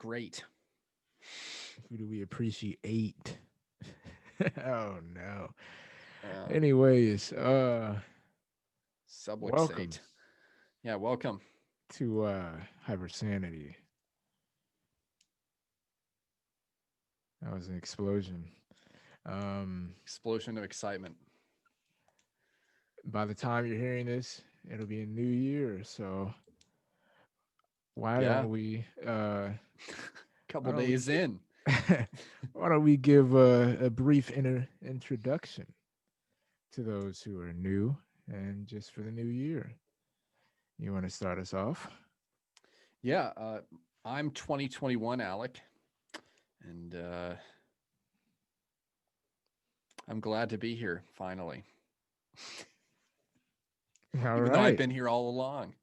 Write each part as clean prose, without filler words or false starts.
Great. Who do we appreciate? Oh no. Uh, Anyways, welcome Subluxate. Yeah, welcome. to Hypersanity. That was an explosion. Um Explosion of excitement. by the time you're hearing this, it'll be a new year, so why Yeah. don't we why Couple don't we days get in. why don't we give a brief introduction to those who are new and just for the new year. You want to start us off? Yeah, I'm 2021 Alec, and I'm glad to be here finally. All Even though I've right. been here all along.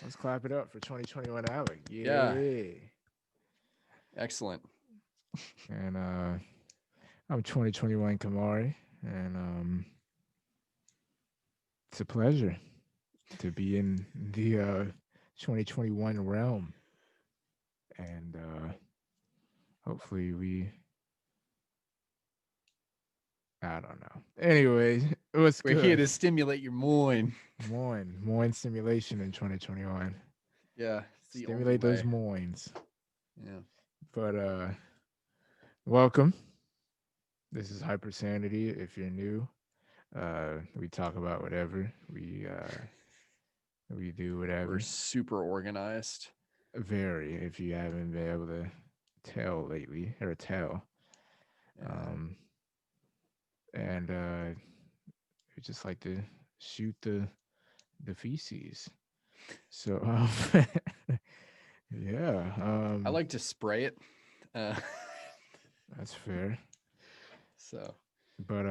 Let's clap it up for 2021 Alec. Yeah, Yeah. excellent. And I'm 2021 Kamari. And it's a pleasure to be in the 2021 realm. And hopefully I don't know. Anyways, it was We're here good. to stimulate your mind. Moin stimulation in 2021. Yeah, it's the only Stimulate those way. moins. Yeah. But welcome. This is Hypersanity. If you're new, we talk about whatever. We do We're whatever. super organized. Very, if you haven't been able to tell lately or tell. Yeah. Um, and we just like to shoot the feces. So yeah, I like to spray it. Uh, that's fair. so But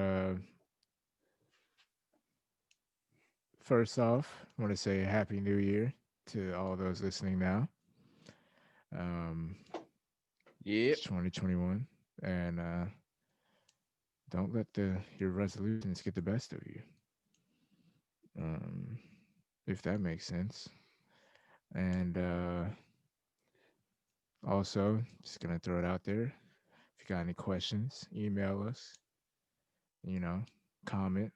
first off, I want to say Happy New Year to all those listening now. Um, yep. it's 2021, and don't let the your resolutions get the best of you. Um, if that makes sense. And also, just gonna throw it out there. If you got any questions, email us. You know, comment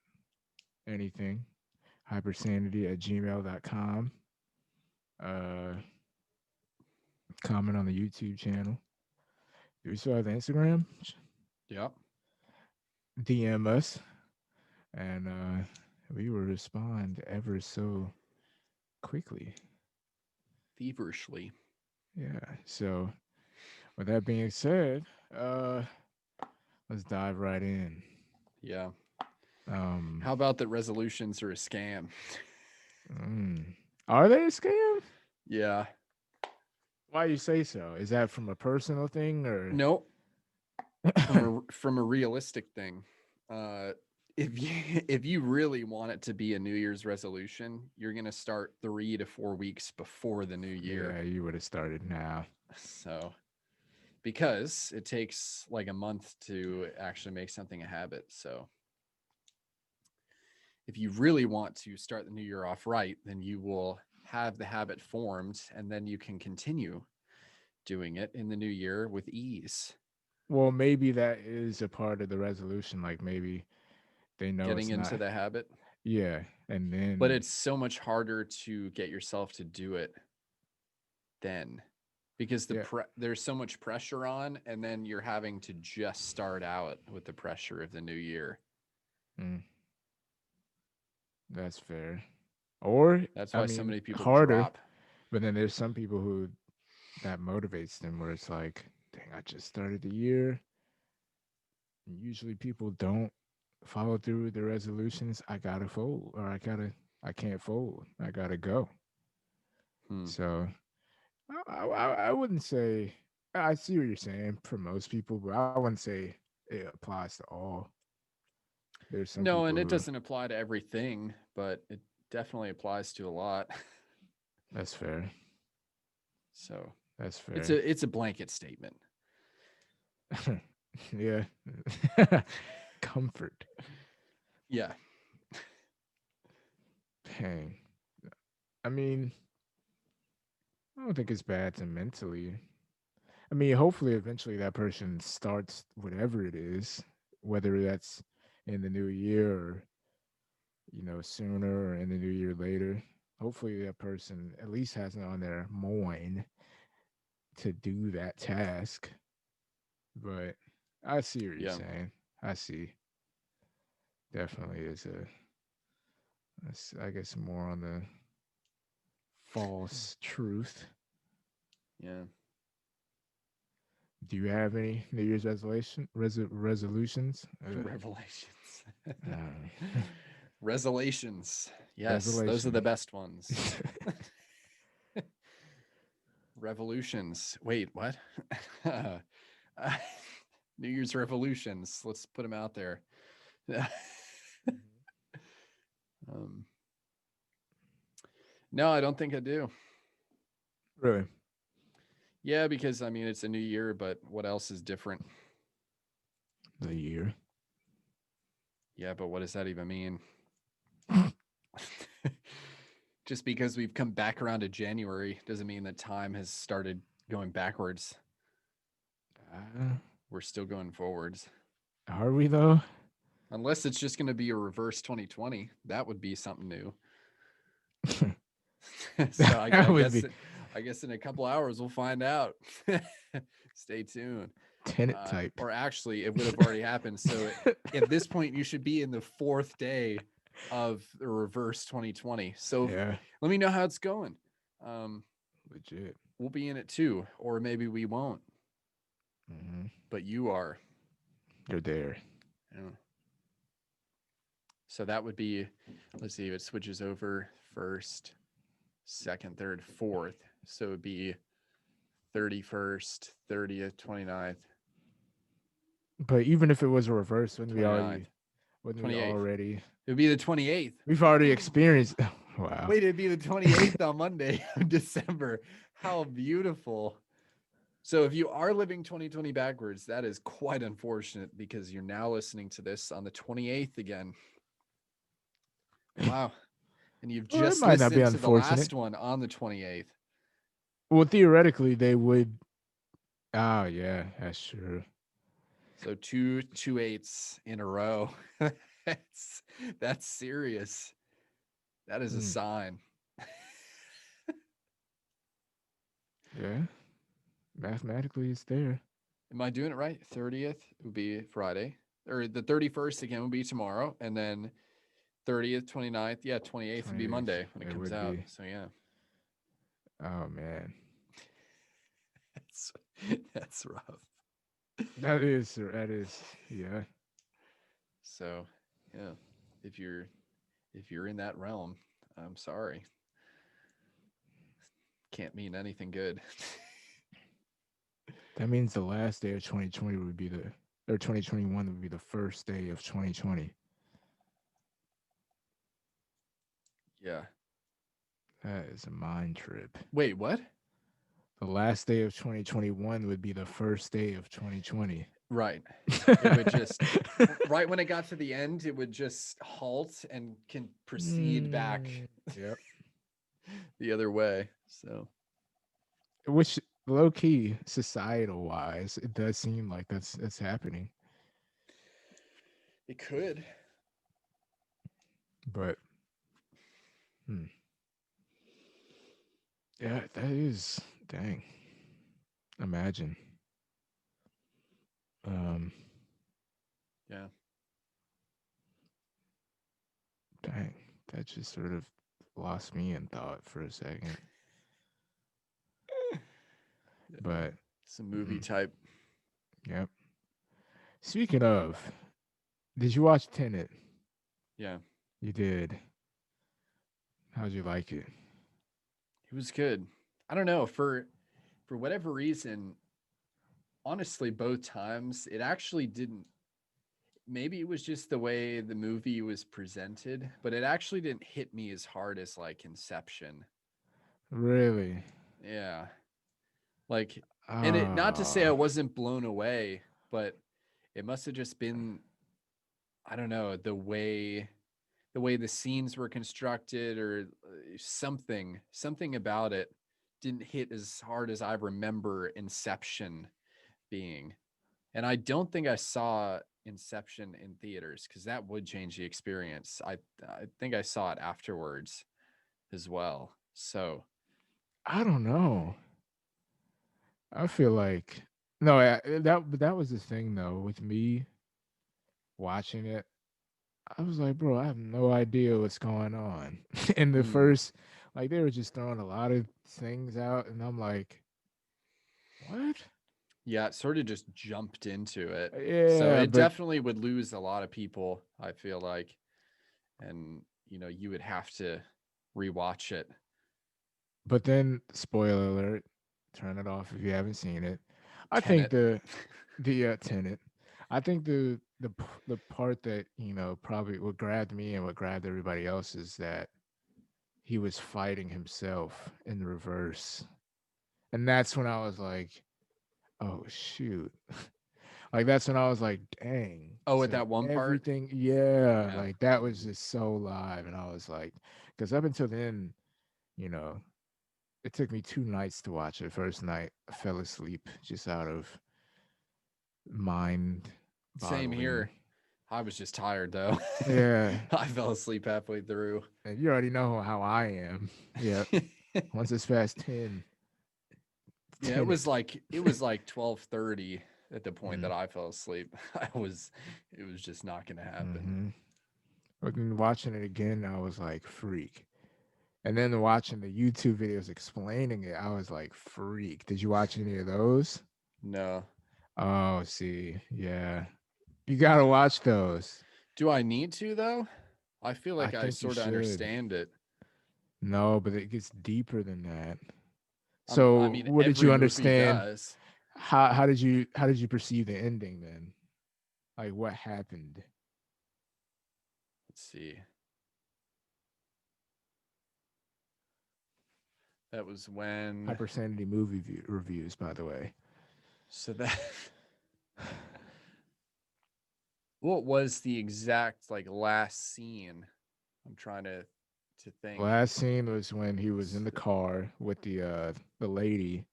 anything. Hypersanity@gmail.com. Uh, comment on the YouTube channel. Do we still have the Instagram? Yep. DM us, and we will respond ever so quickly. Feverishly. Yeah. So, with that being said, let's dive right in. Yeah. Um, How about that resolutions are a scam? mm, are they a scam? Yeah. Why you say so? Is that from a personal thing or? No, from a realistic thing. Uh if you if you really want it to be a New Year's resolution, you're gonna start 3 to 4 weeks before the new year. Yeah, you would have started now. So because it takes like a month to actually make something a habit. So if you really want to start the new year off right, then you will have the habit formed and then you can continue doing it in the new year with ease. Well, maybe that is a part of the resolution. Like maybe they know Getting it's into not. the habit, Yeah, and but then it's so much harder to get yourself to do it then because yeah, there's so much pressure on and then you're having to just start out with the pressure of the new year. mm, that's fair. Or That's I why so mean, many people harder. drop. But then there's some people who that motivates them, where it's like, dang, I just started the year. And usually people don't follow through with the resolutions. I gotta fold, or I can't fold. I gotta go. Hmm. So I wouldn't say I see what you're saying for most people, but I wouldn't say it applies to all. There's some No, people and it who doesn't apply to everything, but it definitely applies to a lot. that's fair. So That's it's fair. a blanket statement. Yeah. Comfort. Yeah. Pain. I mean, I don't think it's bad to mentally. I mean, hopefully, eventually that person starts whatever it is, whether that's in the new year or, sooner or in the new year later. Hopefully, that person at least has it on their mind to do that task. But I see what you're Yeah. saying. I see. Definitely is I guess, more on the false truth. Yeah. Do you have any New Year's resolutions? Revelations. Uh, Resolutions. Yes, those are the Revelation. best ones. Revolutions. Wait, what? New Year's revolutions. Let's put them out there. um, no, I don't think I do. Really? Yeah, because I mean it's a new year, but what else is different? The year. Yeah, but what does that even mean? Just because we've come back around to January doesn't mean that time has started going backwards. We're still going forwards. Are we though? Unless it's just going to be a reverse 2020. That would be something new. So I guess in a couple hours we'll find out. Stay tuned. Tenant type. Or actually, it would have already happened. So at this point, you should be in the 4th day of the reverse 2020. So Yeah, let me know how it's going. legit. We'll be in it too, or maybe we won't. But you are. You're there. Yeah. So that would be, let's see if it switches over 1st, 2nd, 3rd, 4th. So it would be 31st, 30th, 29th. But even if it was a reverse, 29th, wouldn't we 28th. already? It would be the 28th. We've already experienced. Wow. Wait, it'd be the 28th on Monday of December. How beautiful. So if you are living 2020 backwards, that is quite unfortunate because you're now listening to this on the 28th again. Wow. And you've just listened to the last one on the 28th. Well, theoretically, they would. Oh, yeah, that's true. So 2 2/8s in a row. That's serious. That is a sign. Yeah. Mathematically, it's there. Am I doing it right? 30th would be Friday. Or the 31st again would be tomorrow. And then 30th, 29th. Yeah, 28th would be Monday when it comes out. So yeah. Oh man. That's rough. That is, yeah. So yeah. If you're in that realm, I'm sorry. Can't mean anything good. That means the last day of 2020 would be or 2021 would be the first day of 2020. Yeah. That is a mind trip. Wait, what? The last day of 2021 would be the first day of 2020. Right. It would just right when it got to the end, it would just halt and can proceed back. Yep. The other way. So which low key societal wise, it does seem like that's happening. It could. But yeah, that is dang. Imagine. Yeah. Dang. That just sort of lost me in thought for a second. But it's a movie type. Yep. Speaking of, did you watch Tenet? Yeah. You did. How'd you like it? It was good. I don't know, for whatever reason, honestly, both times it actually didn't. Maybe it was just the way the movie was presented, but it actually didn't hit me as hard as like Inception. Really? Yeah. Like, and it, not to say I wasn't blown away, but it must have just been, I don't know, the way the scenes were constructed or something about it didn't hit as hard as I remember Inception being. And I don't think I saw Inception in theaters because that would change the experience. I think I saw it afterwards as well. So I don't know. I feel like no, that was the thing though with me watching it. I was like, bro, I have no idea what's going on. In the mm, first, like they were just throwing a lot of things out, and I'm like, what? yeah, it sort of just jumped into it. So Yeah, it but definitely would lose a lot of people, I feel like. And, you would have to rewatch it. then spoiler alert, turn it off if you haven't seen it. I think Tenet. the Tenet. I think the part that probably what grabbed me and what grabbed everybody else is that he was fighting himself in reverse, and that's when I was like, oh shoot. Like that's when I was like, dang. Oh, at So that one part? everything, yeah, Yeah. like that was just so live. And I was like, because up until then, you know, it took me 2 nights to watch it. First night, I fell asleep just out of mind Same boggling. here. I was just tired though. Yeah. I fell asleep halfway through. And you already know how I am. Yeah. Once it's past 10, Yeah, 10 it. it was like 12:30 at the point Mm, that I fell asleep. It was just not going to happen. mm-hmm. Watching it again, I was like, freak. And then watching the YouTube videos explaining it, I was like, freak. Did you watch any of those? No. Oh, see. Yeah. You got to watch those. Do I need to though? I feel I like I think you sort of should. understand it. No, but it gets deeper than that. I So, mean what did every you movie understand? does. How did you perceive the ending then? Like what happened? Let's see. That was when Hypersanedy reviews, by the way. so that what was the exact like last scene? I'm trying to think. Last scene was when he was in the So, car with the lady,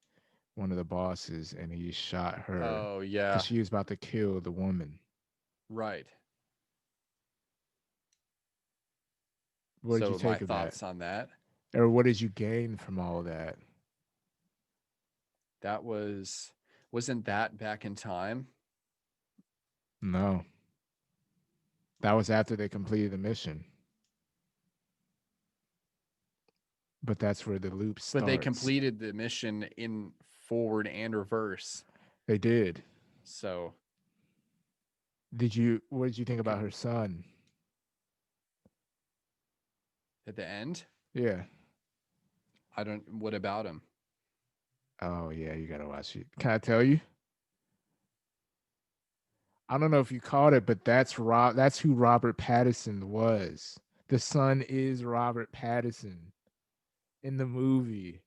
one of the bosses, and he shot her oh because yeah, she was about to kill the woman. right. What did you So my take of that? thoughts on that. Or what did you gain from all of that? That wasn't that back in time? No, that was after they completed the mission. But that's where the loop But they starts. completed the mission in forward and reverse. They did. So What did you think about her son? at the end, Yeah. I don't. What about him? Oh yeah, you gotta watch it. Can I tell you? I don't know if you caught it, but that's who Robert Pattinson was. The son is Robert Pattinson in the movie.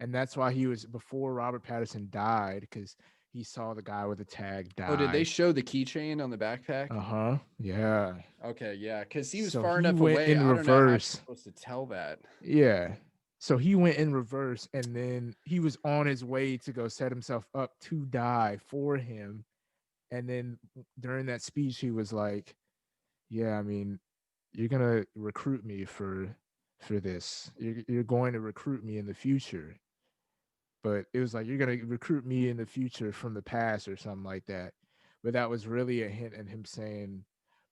And that's why he was before Robert Pattinson died, because he saw the guy with the tag Oh, did they die. show the keychain on the backpack? Uh-huh. Yeah. Okay, yeah, because he was So far he enough went away. in I don't know how you're reverse. supposed to tell that. Yeah. So he went in reverse, and then he was on his way to go set himself up to die for him. And then during that speech, he was like, yeah, I mean, you're gonna recruit me for this. You're going to recruit me in the future. But it was like you're gonna recruit me in the future from the past or something like that. But that was really a hint at him saying,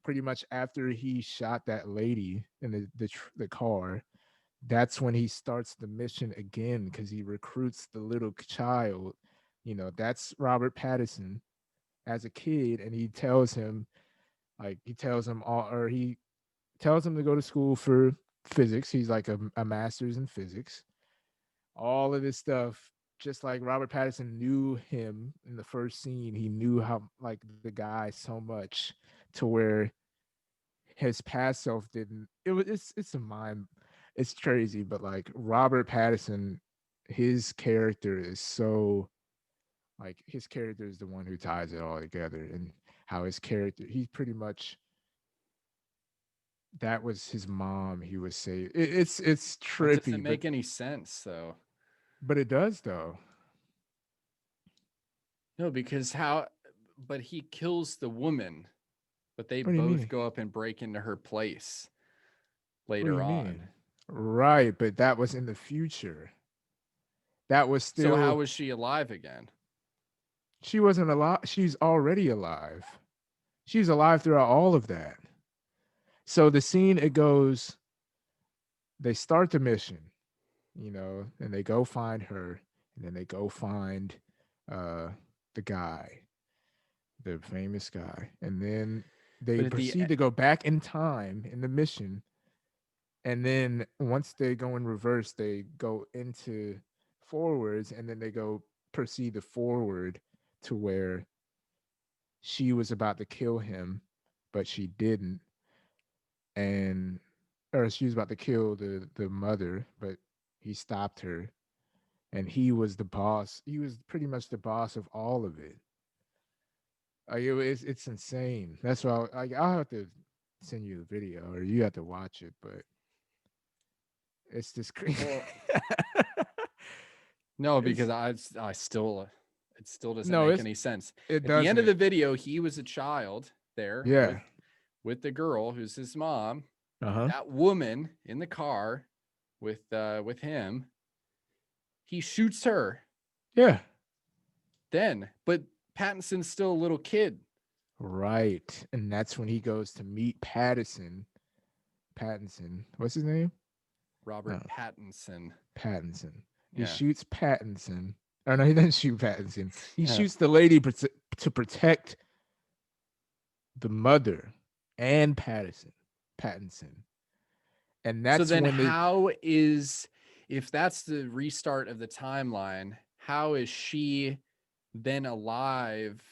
pretty much after he shot that lady in the car, that's when he starts the mission again because he recruits the little child. That's Robert Pattinson as a kid, and he tells him to go to school for physics. He's like a master's in physics. All of this stuff, just like Robert Pattinson knew him in the first scene, he knew how like the guy so much to where his past self didn't. It's a mind. It's crazy, but like Robert Pattinson, his character is so like his character is the one who ties it all together, and how his character he pretty much that was his mom he was saved. It's That doesn't trippy, but make any sense, though. But it does though. No, because how? But he kills the woman. But they What do you both mean? go up and break into her place What do later you on. mean? Right, but that was in the future. That was So how still was she alive again? she wasn't alive. She's already alive. She's alive throughout all of that. So the scene it goes, they start the mission, and they go find her, and then they go find uh the guy, the famous guy. And then they But at the proceed to go back in time in the mission. And then once they go in reverse, they go into forwards, and then they go proceed to forward to where she was about to kill him, but she didn't. And or she was about to kill the mother, but he stopped her. And he was the boss. He was pretty much the boss of all of it. It's insane. That's why I'll have to send you the video, or you have to watch it. But it's just crazy. well, no, because It's I still it still doesn't no, make any sense. it At the end of the doesn't. video, he was a child there Yeah. with the girl who's his mom. Uh-huh. That woman in the car with him, he shoots her. Yeah. Then, but Pattinson's still a little kid. Right. And that's when he goes to meet Pattinson. What's his name? Robert No, Pattinson. Pattinson. He Yeah. shoots Pattinson. Oh no, he doesn't shoot Pattinson. He Yeah. shoots the lady to protect the mother and Pattinson. And So that's then when how is if that's the restart of the timeline, how is she then alive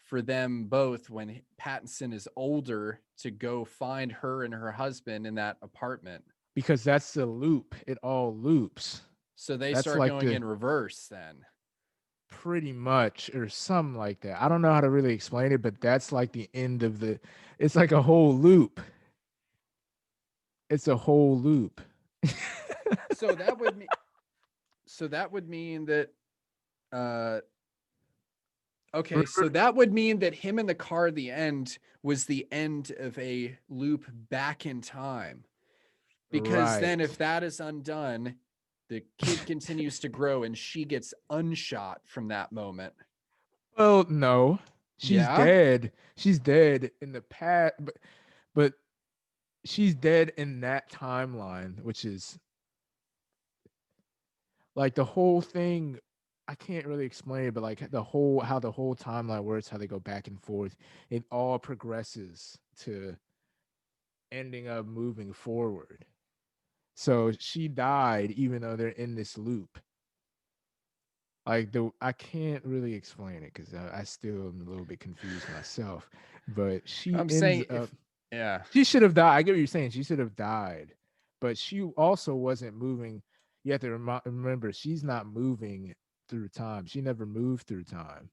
for them both when Pattinson is older to go find her and her husband in that apartment? because that's the loop. It all loops. So they That's start like going the in reverse then. pretty much or something like that. I don't know how to really explain it, but that's like the end of the it's like a whole loop. It's a whole loop. So that would mean that uh okay, so Remember? that would mean that him in the car at the end was the end of a loop back in time. Because then Right. if that is undone, the kid continues to grow and she gets unshot from that moment. Well, no. She's Yeah? dead. She's dead in the past, but she's dead in that timeline, which is like the whole thing. I can't really explain it, but like how the whole timeline works, how they go back and forth, it all progresses to ending up moving forward. So she died even though they're in this loop. Like I can't really explain it because I still am a little bit confused myself. But she I'm ends saying up if yeah. she should have died. I get what you're saying. She should have died, but she also wasn't moving. You have to remember she's not moving through time. She never moved through time.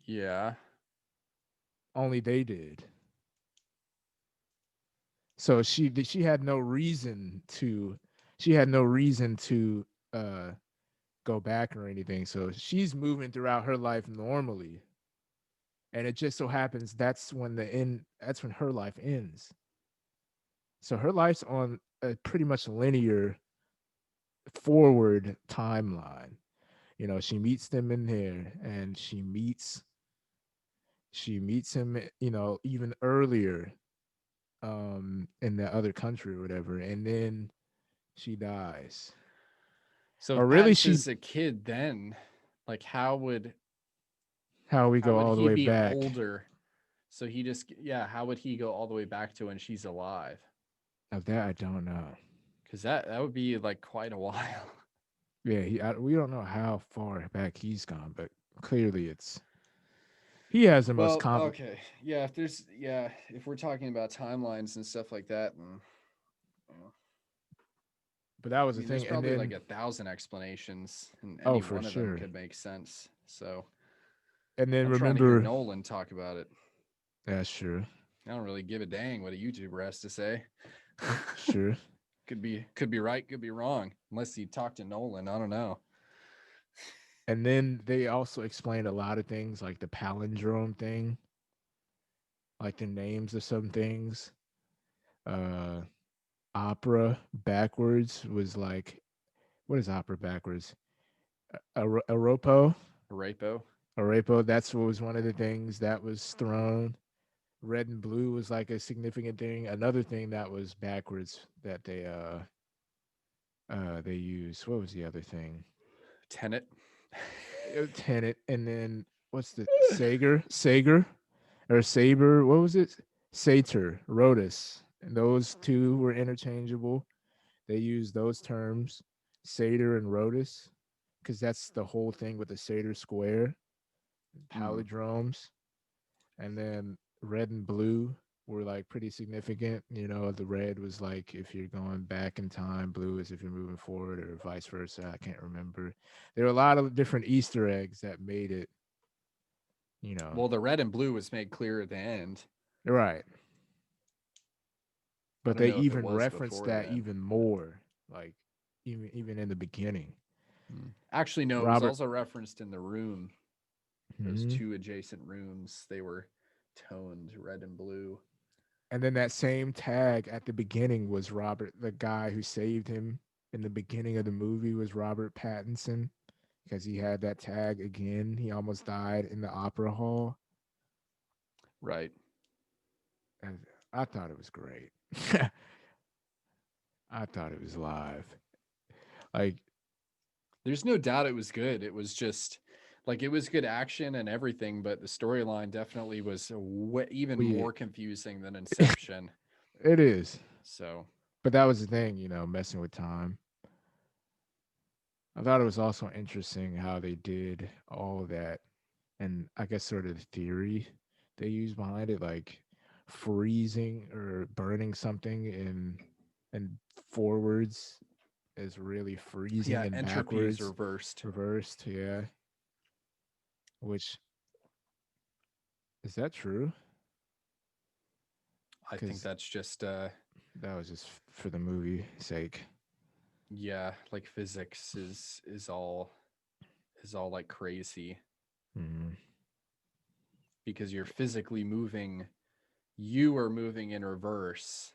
Yeah. Only they did. So she had no reason to she had no reason to uh go back or anything. So she's moving throughout her life normally. And it just so happens that's when her life ends. So her life's on a pretty much linear forward timeline. She meets them in there and she meets him, even earlier in the other country or whatever, and then she dies. So Or if really she Pattinson's a kid then, like how we how go would all the he way be back. older? So he just yeah, how would he go all the way back to when she's alive? Of that I don't know. Because that would be like quite a while. Yeah, we don't know how far back he's gone, but clearly he has the most Well, comp. okay. Yeah, if we're talking about timelines and stuff like that, and you know, But that I was the mean, there's thing, and probably like then 1,000 explanations, and oh, any for one of them sure. could make sense. So And then I'm trying to hear remember, Nolan talk about it. that's true, I don't really give a dang what a YouTuber has to say. sure. Could be right, could be wrong. Unless you talk to Nolan, I don't know. And then they also explained a lot of things like the palindrome thing, like the names of some things. Uh Opera backwards was like, what is opera backwards? Aropo? Rapo. Arepo, that's what was one of the things that was thrown. Red and blue was like a significant thing. Another thing that was backwards that they used. What was the other thing? Tenet. Tenet, and then what's the Sager or Saber? What was it? Satyr, Rotus. And those two were interchangeable. They used those terms, Satyr and Rotus, because that's the whole thing with the Satyr square, Mm. palindromes, and then red and blue were like pretty significant. You know, the red was like if you're going back in time, blue is if you're moving forward, or vice versa. I can't remember. There were a lot of different Easter eggs that made it, you know, Well, the red and blue was made clear at the end. right. I But don't they know if it even was referenced before that that. even more, like even in the beginning. Actually, no, it was Robert. also referenced in the room. Those Mhm. two adjacent rooms, they were toned red and blue. And then that same tag at the beginning was Robert, the guy who saved him in the beginning of the movie was Robert Pattinson because he had that tag again. He almost died in the opera hall. Right. And I thought it was great. I thought it was live. Like, There's no doubt it was good. It was just like it was good action and everything, but the storyline definitely was even we more confusing than Inception. it is. So, But that was the thing, you know, messing with time. I thought it was also interesting how they did all of that, and I guess sort of the theory they used behind it, like freezing or burning something in forwards is really freezing yeah, and entropy is backwards, reversed. reversed. Yeah, which is that true? I think Because that's just that was just for the movie sake. yeah, like physics is all like crazy Mm. because you're physically moving, you are moving in reverse.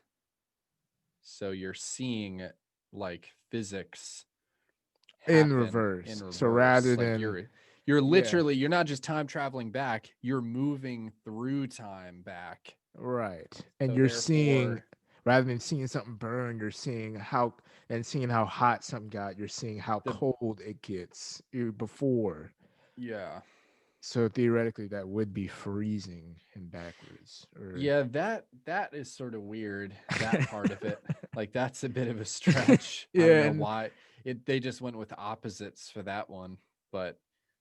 So you're seeing like physics In happen in reverse. So reverse. rather Like than you're yeah, literally, you're not just time traveling back, you're moving through time back. right. And So you're seeing therefore, rather than seeing something burn, you're seeing how and seeing how hot something got, you're seeing how the cold it gets before. yeah. So theoretically that would be freezing and backwards or Yeah, that is sort of weird, that part of it. Like that's a bit of a stretch. I don't yeah, know and why they just went with opposites for that one, but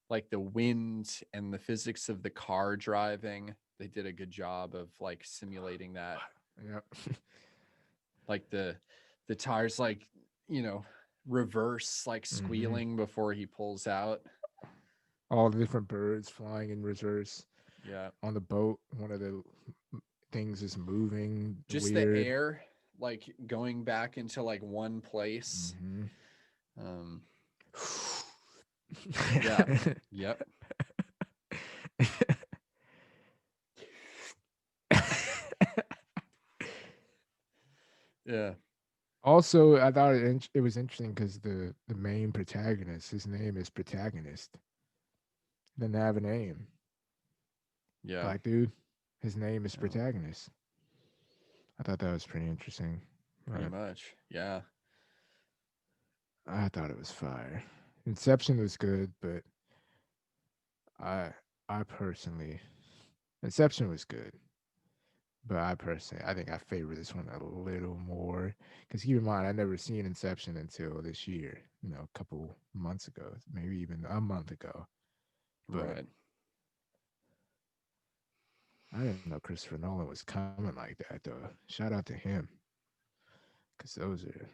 like the wind and the physics of the car driving, they did a good job of like simulating that. yep. Like the tires like, you know, reverse like hmm squealing before he pulls out. All the different birds flying in reverse Yeah. on the boat. One of the things is moving Just the weird. air like going back into like one place. hmm Um yeah. Yep. Yeah. Also, I thought it was interesting because the main protagonist, his name is Protagonist. Didn't have a name. Yeah. Black dude, his name is Yeah. Protagonist. I thought that was pretty interesting. Pretty But much. Yeah. I thought it was fire. Inception was good, but I I personally Inception was good. But I personally, I think I favor this one a little more because keep in mind, I never seen Inception until this year. You know, a couple months ago, maybe even a month ago. But Right. I didn't know Christopher Nolan was coming like that, though. Shout out to him because those are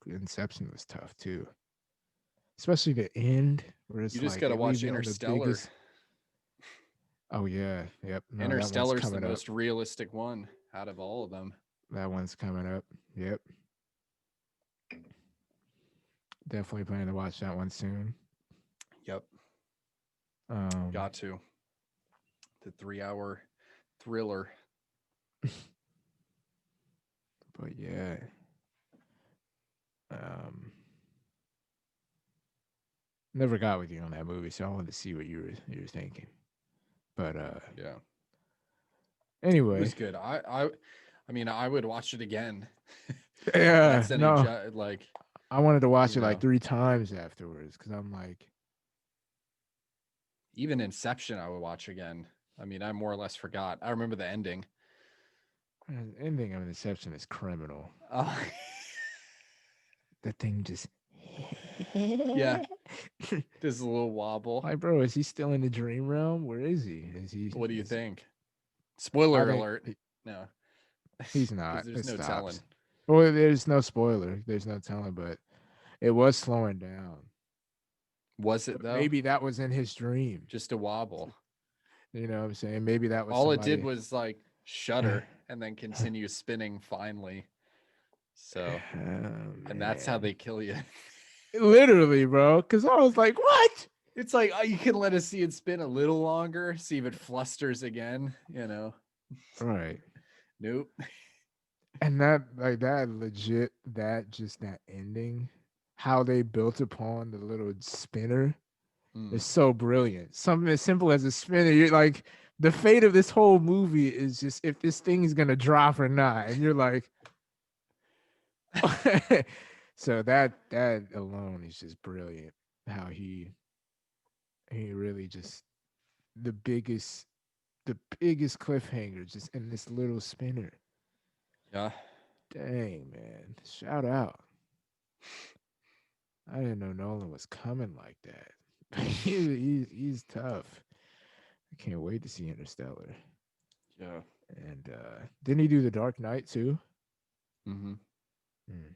Inception was tough too, especially the end where You it's just like got to it leaves watch you on the Interstellar. biggest. Oh yeah, yep. No, that one's Interstellar's the coming up. most realistic one out of all of them. That one's coming up. Yep. Definitely planning to watch that one soon. Yep. Um, Got to. The 3-hour thriller. but yeah. Um, never got with you on that movie, so I wanted to see what you were thinking. But Yeah. It was anyway, good. I mean, I would watch it again. yeah, That's any no, like, I wanted to watch you it like know, 3 times afterwards because I'm like, even Inception I would watch again. I mean, I more or less forgot. I remember the ending. man, the ending of Inception is criminal. Oh, The thing just. yeah. Just a little wobble. Like, bro, is he still in the dream realm? Where is he? Is he? What do you Is think? I Spoiler think alert. No, he's because not. there's It no telling. stops. Well, there's no spoiler. There's no telling, but it was slowing down. Was it But though? maybe that was in his dream. Just a wobble. You know what I'm saying? Maybe that was All it did somebody. was like shudder and then continue spinning finally. So, Oh, and that's how man. they kill you. Literally, bro. Because I was like, what? It's like, oh, you can let us see it spin a little longer, see if it flusters again, you know. Right. Nope. And that, like, that legit, that ending, how they built upon the little spinner is so brilliant. Something as simple as a spinner. You're like, the fate of this whole movie is just if this thing is going to drop or not. And you're like, so that alone is just brilliant. How he really just the biggest the biggest cliffhanger just in this little spinner. Yeah. Dang, man. Shout out. I didn't know Nolan was coming like that. He's tough. I can't wait to see Interstellar. Yeah. And didn't he do The Dark Knight too? Mm-hmm. Hmm.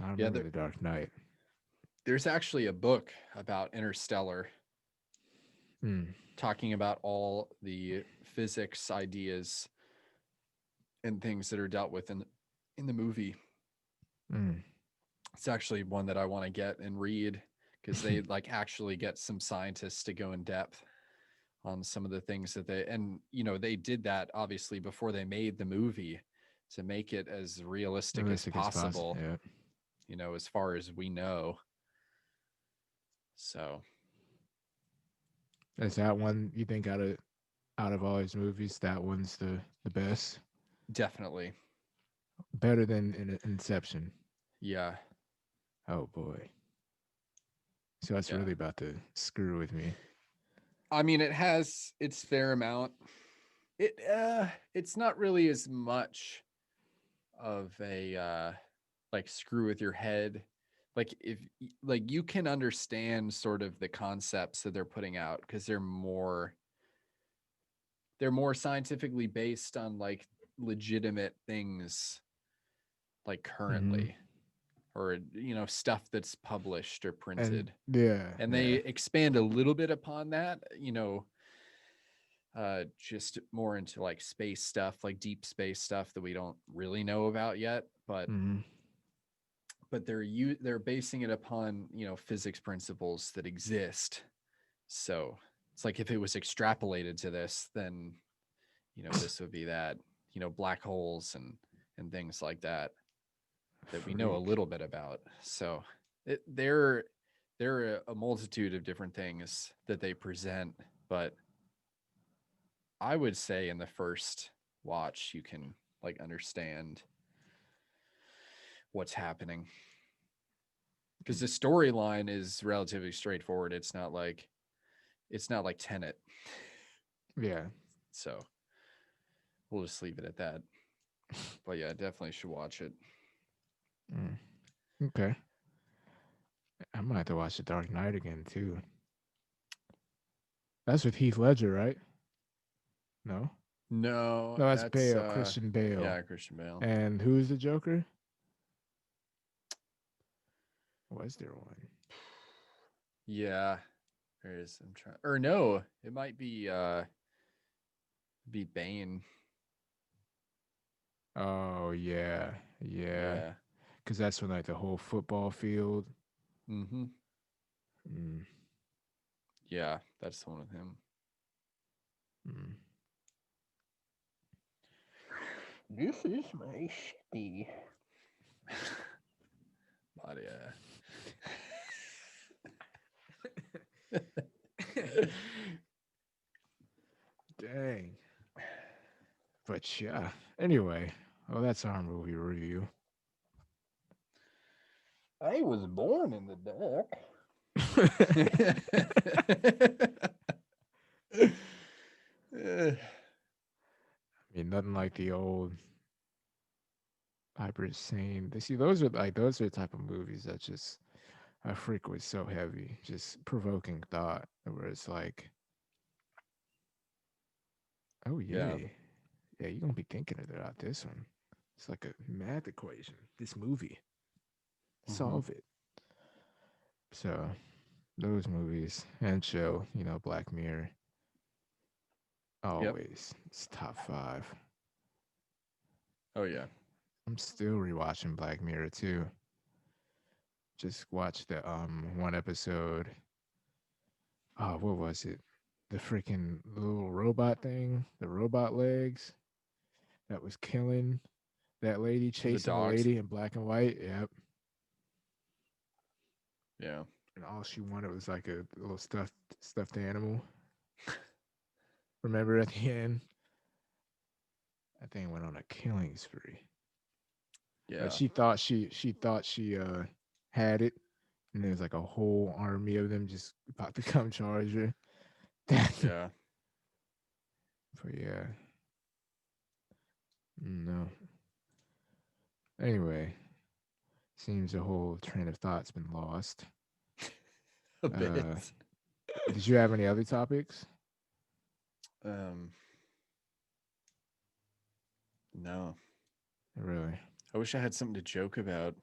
I Yeah. remember The Dark Knight. There's actually a book about Interstellar Hmm. talking about all the physics ideas and things that are dealt with in the movie. Hmm. It's actually one that I want to get and read because they like actually get some scientists to go in depth on some of the things that they did that obviously before they made the movie to make it as realistic as Realistic as possible. possible, Yeah. as far as we know. So Is that one you think out of all his movies, that one's the best? definitely. Better than Inception. Yeah. Oh boy. So that's Yeah. really about to screw with me. I mean, it has its fair amount. It's not really as much of a like screw with your head. Like if like you can understand sort of the concepts that they're putting out because they're more scientifically based on like legitimate things like Hmm. currently, or stuff that's published or And printed, yeah, and they yeah. expand a little bit upon that, just more into like space stuff, like deep space stuff that we don't really know about yet, but Hmm. they're basing it upon physics principles that exist. So it's like if it was extrapolated to this, then this would be that, black holes and things like that we know a Freak. little bit about. So there are a multitude of different things that they present, but I would say in the first watch you can like understand what's happening because the storyline is relatively straightforward. It's not like Tenet. Yeah. So we'll just leave it at that. But yeah, definitely should watch it. Mm. Okay. I might have to watch The Dark Knight again too. That's with Heath Ledger, right? No? No, No, that's that's Bale, Christian Bale. yeah, Christian Bale. And who's the Joker? Was there one? Yeah, there is. I'm trying, or no, it might be Bane. Oh yeah, yeah. Yeah. Because that's when like the whole football field. Mm-hmm. Mm, Yeah, that's the one with him. mm. This is my shitty. But Dang. But yeah. Anyway, well, that's our movie review. I was born in the dark. I mean, nothing like the old Hypersanedy. They see those are the type of movies that just I freak was so heavy, just provoking thought. Where it's like, oh Yeah. yeah, you're gonna be thinking about this one. It's like a math equation. This movie, solve it. So those movies and show, Black Mirror, Yep. always it's top 5. Oh yeah. I'm still rewatching Black Mirror too. Just watched the one episode. Oh, what was it? The freaking little robot thing, the robot legs that was killing that lady, The chasing the dogs. lady in black and white. Yep. Yeah. And all she wanted was like a little stuffed animal. Remember at the end? That thing went on a killing spree. Yeah. She thought she had it, and there's like a whole army of them just about to come charge her. Yeah. But yeah. No. Anyway, seems the whole train of thought's been lost. A bit. Did you have any other topics? No. Really? I wish I had something to joke about.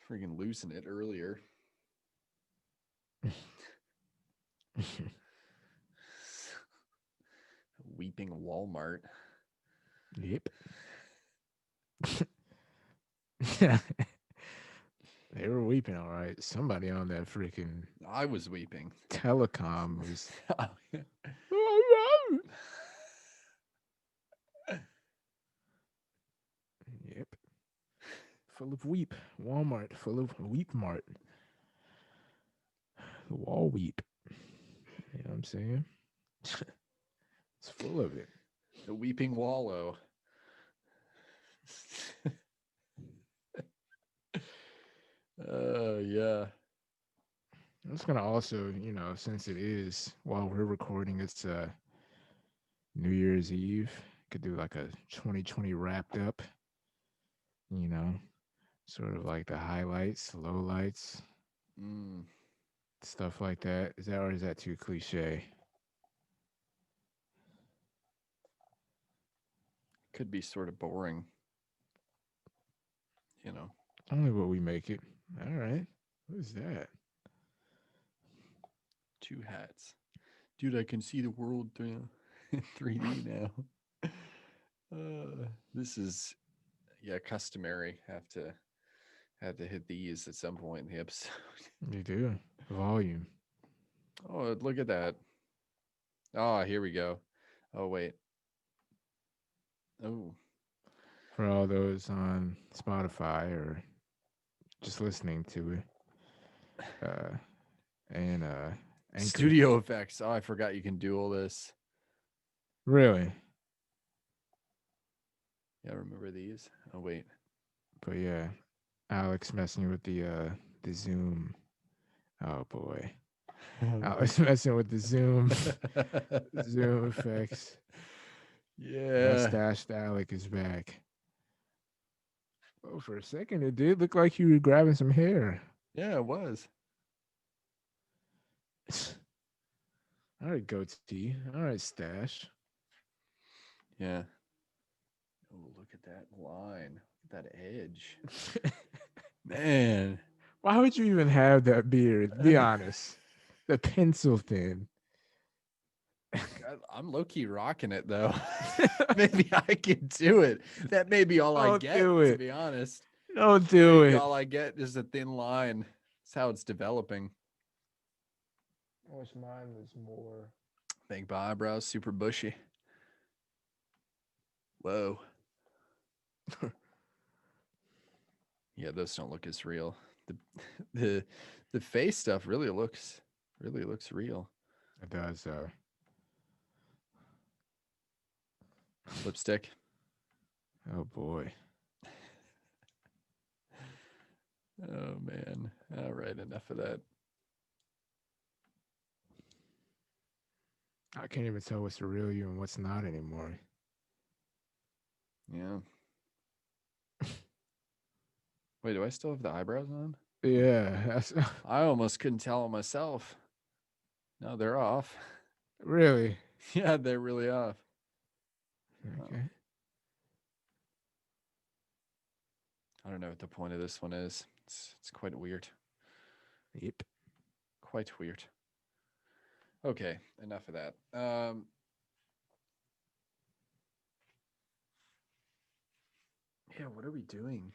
Freaking losing it earlier. Weeping Walmart. Yep. They were weeping, all right. Somebody on that freaking I was weeping. telecom was. Yep. Full of weep. Walmart full of weep mart. The wall weep. You know what I'm saying? It's full of it. The Weeping Wallow. Yeah. I'm just gonna also, since it is while we're recording, it's New Year's Eve. Could do like a 2020 wrapped up. Sort of like the highlights, lowlights, stuff like that. Is that too cliche? Could be sort of boring. Only what we make it. All right. What is that? 2 hats. Dude, I can see the world in 3D now. This is customary. Have to hit these at some point in the episode. You do. Volume. Oh, look at that. Oh, here we go. Oh, wait. Oh. For all those on Spotify or just listening to it. And Anchor. Studio effects. Oh, I forgot you can do all this. Really? Yeah, remember these? Oh, wait. But yeah, Alex messing with the Zoom. Oh boy. Alex messing with the Zoom effects. Yeah. Mustached Alec is back. Oh, for a second it did look like you were grabbing some hair. Yeah, it was. All right, goatee. All right, stash. Yeah. Oh, look at that line. Look at that edge. Man. Why would you even have that beard? Be honest. The pencil thin. I'm low-key rocking it, though. Maybe I can do it. That may be all I get, to be honest. Don't do Maybe it. all I get is a thin line. It's how it's developing. I wish mine was more. Big eyebrows, super bushy. Whoa. Yeah, those don't look as real. The the face stuff really looks real. It does. Lipstick. Oh boy. Oh man. All right, enough of that. I can't even tell what's the real you and what's not anymore. Yeah. Wait, do I still have the eyebrows on? Yeah, that's I almost couldn't tell them myself. No, they're off. really Yeah, they're really off. okay. I don't know what the point of this one is. It's quite weird. Yep. Quite weird. Okay, enough of that. Yeah, what are we doing?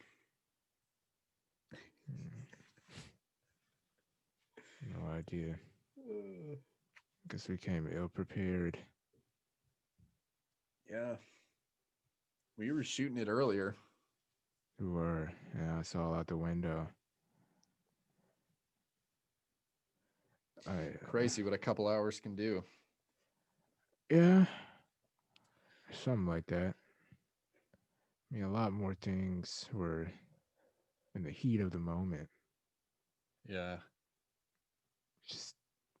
No idea. Guess we came ill prepared. Yeah. We were shooting it earlier. We were. Yeah, I saw out the window. Crazy what a couple hours can do. Yeah. Something like that. I mean, a lot more things were in the heat of the moment. Yeah. Just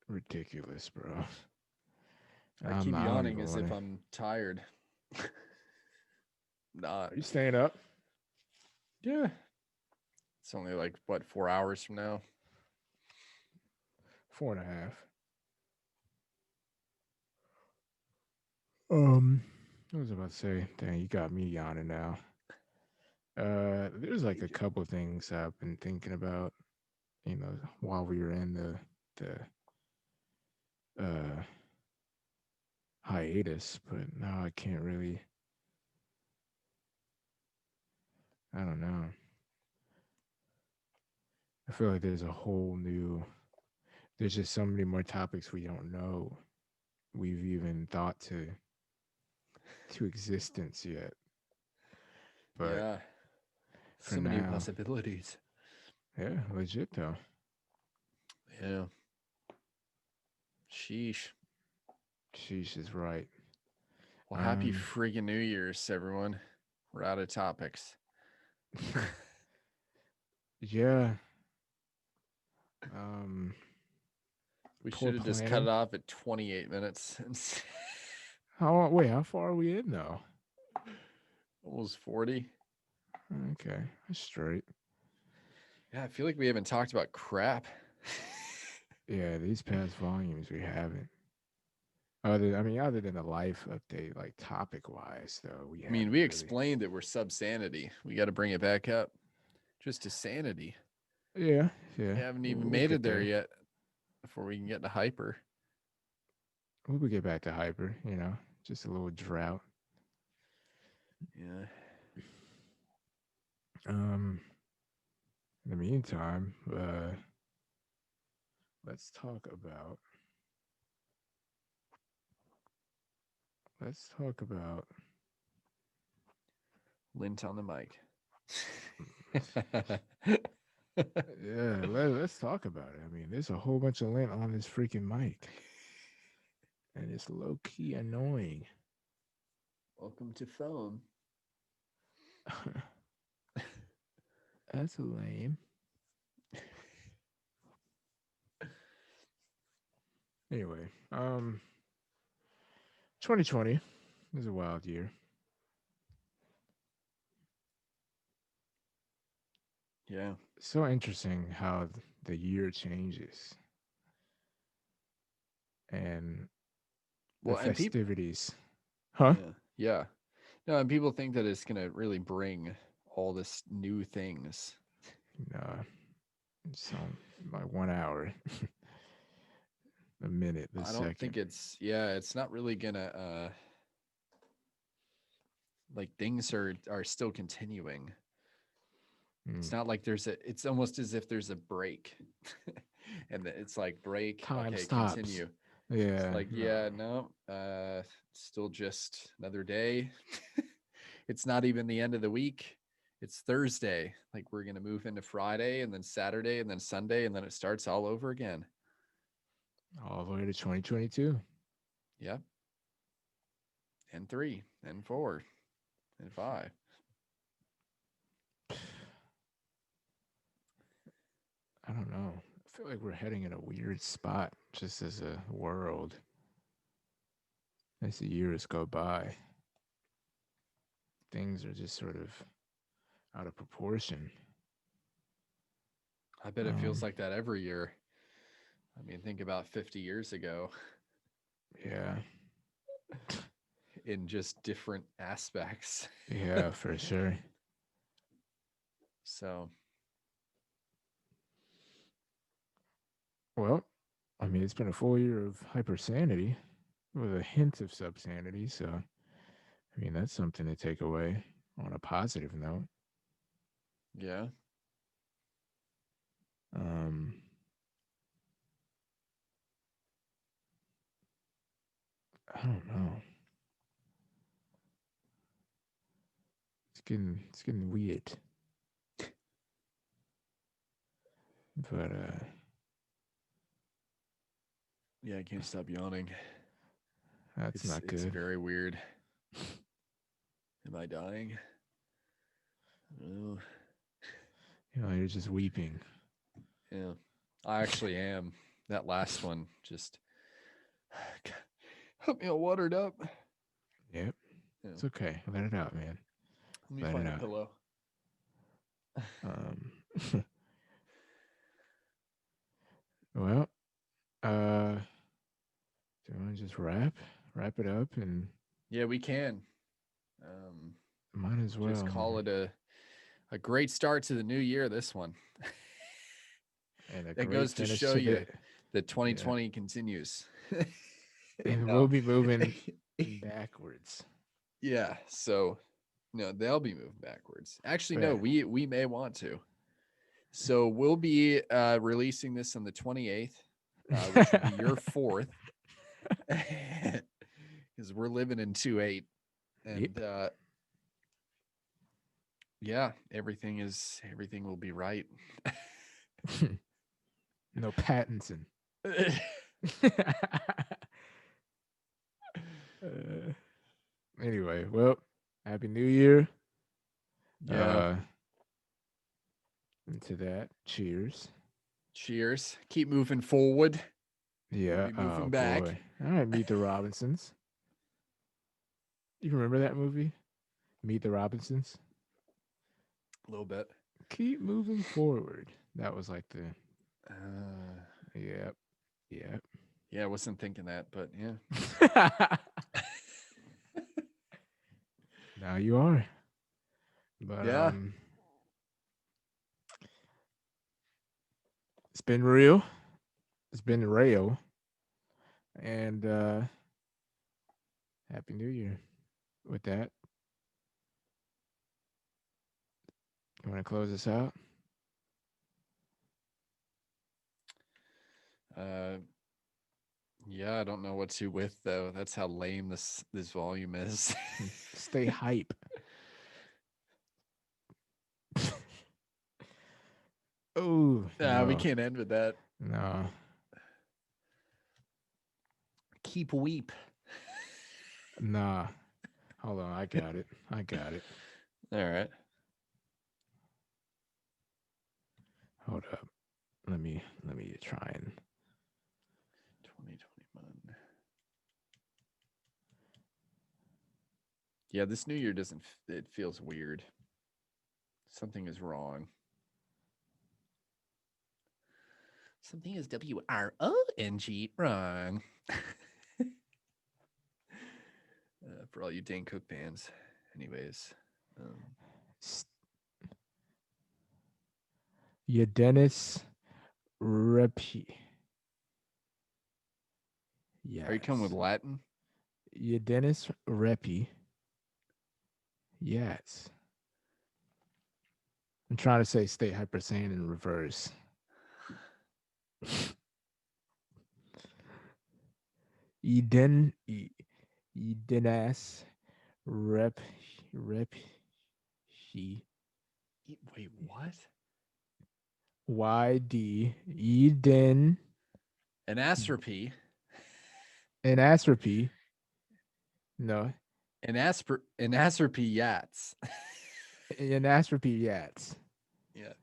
ridiculous, bro. I keep yawning as if I'm tired. Not. Are you staying up? Yeah. It's only like, what, 4 hours from now? 4.5. I was about to say, dang, you got me yawning now. There's like a couple things I've been thinking about, while we were in the hiatus, but now I can't really. I don't know. I feel like there's a whole new. There's just so many more topics we don't know. We've even thought to existence yet. But yeah. for So many now, possibilities. yeah, legit though. Yeah. Sheesh. Sheesh is right. Well, happy friggin' New Year's, everyone. We're out of topics. Yeah. We should have just cut it off at 28 minutes. How far are we in though? Almost 40. Okay, that's straight. Yeah, I feel like we haven't talked about crap. Yeah, these past volumes we haven't. Other than the life update, like topic wise, though, we. I mean, we explained that we're subsanity. We got to bring it back up, just to sanity. Yeah. We haven't even made it there yet. Before we can get to hyper. We'll get back to hyper. Just a little drought. Yeah. In the meantime, let's talk about. Lint on the mic. Yeah, let's talk about it. I mean, there's a whole bunch of lint on this freaking mic, and it's low key annoying. Welcome to phone. That's lame. Anyway, 2020 was a wild year. Yeah. So interesting how the year changes. And the festivities. Huh? Yeah. No, and people think that it's going to really bring all this new things. No. It's like 1 hour. A minute, I don't think it's not really going to like things are still continuing. It's not like it's almost as if there's a break. And it's like break, Time okay, stops. continue. It's Yeah. like, yeah, no, still just another day. It's not even the end of the week. It's Thursday. Like we're going to move into Friday and then Saturday and then Sunday, and then it starts all over again. All the way to 2022. Yep. And 3 and 4 and 5. I don't know. I feel like we're heading in a weird spot just as a world. As the years go by, things are just sort of out of proportion. I bet it feels like that every year. I mean, think about 50 years ago. Yeah. In just different aspects. Yeah, for sure. So, well, I mean, it's been a full year of hypersanity with a hint of subsanity. So, I mean, that's something to take away on a positive note. yeah. I don't know. It's getting weird. But Yeah, I can't stop yawning. that's not good. It's very weird. Am I dying? Oh. You're just weeping. Yeah. I actually am. That last one just got me all watered up. Yep. Yeah. It's okay. Let it out, man. Let me find a pillow. Well, do you want to just wrap it up and yeah, we can. Might as well just call it a great start to the new year. This one, and that goes to show you that 2020 continues. And we'll be moving backwards. Yeah, so no, they'll be moving backwards. Actually, no, we may want to. So we'll be releasing this on the 28th, which will be your 4th, because we're living in 2/8, and yeah, everything will be right. No Pattinson. Anyway, well, Happy New Year. Yeah. And to that, cheers. Cheers. Keep moving forward. Yeah. We'll be moving back. Boy. All right, Meet the Robinsons. You remember that movie? Meet the Robinsons? A little bit. Keep moving forward. That was like the. Yep. Yeah, I wasn't thinking that, but yeah. Now you are. But yeah. It's been real. It's been real. And Happy New Year. With that, you want to close this out? Yeah, I don't know what to with though. That's how lame this volume is. Stay hype. Oh, no. We can't end with that. No. Keep weep. Nah. Hold on, I got it. All right. Hold up. Let me try and 2021. Yeah, this new year it feels weird. Something is wrong. Something is WRONG wrong. For all you Dane Cook fans. Anyways. Yeah, Dennis Repi. Yeah. Are you coming with Latin? Yeah, Dennis Repi. Yes. I'm trying to say stay hypersane in reverse. Edenas rep he Wait, what? YD Eden Anastropy. Anastropy. No. Anastropy yats. Anastropy yats. Yeah.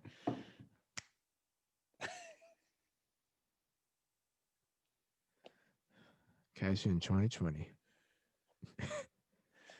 Cash in 2020.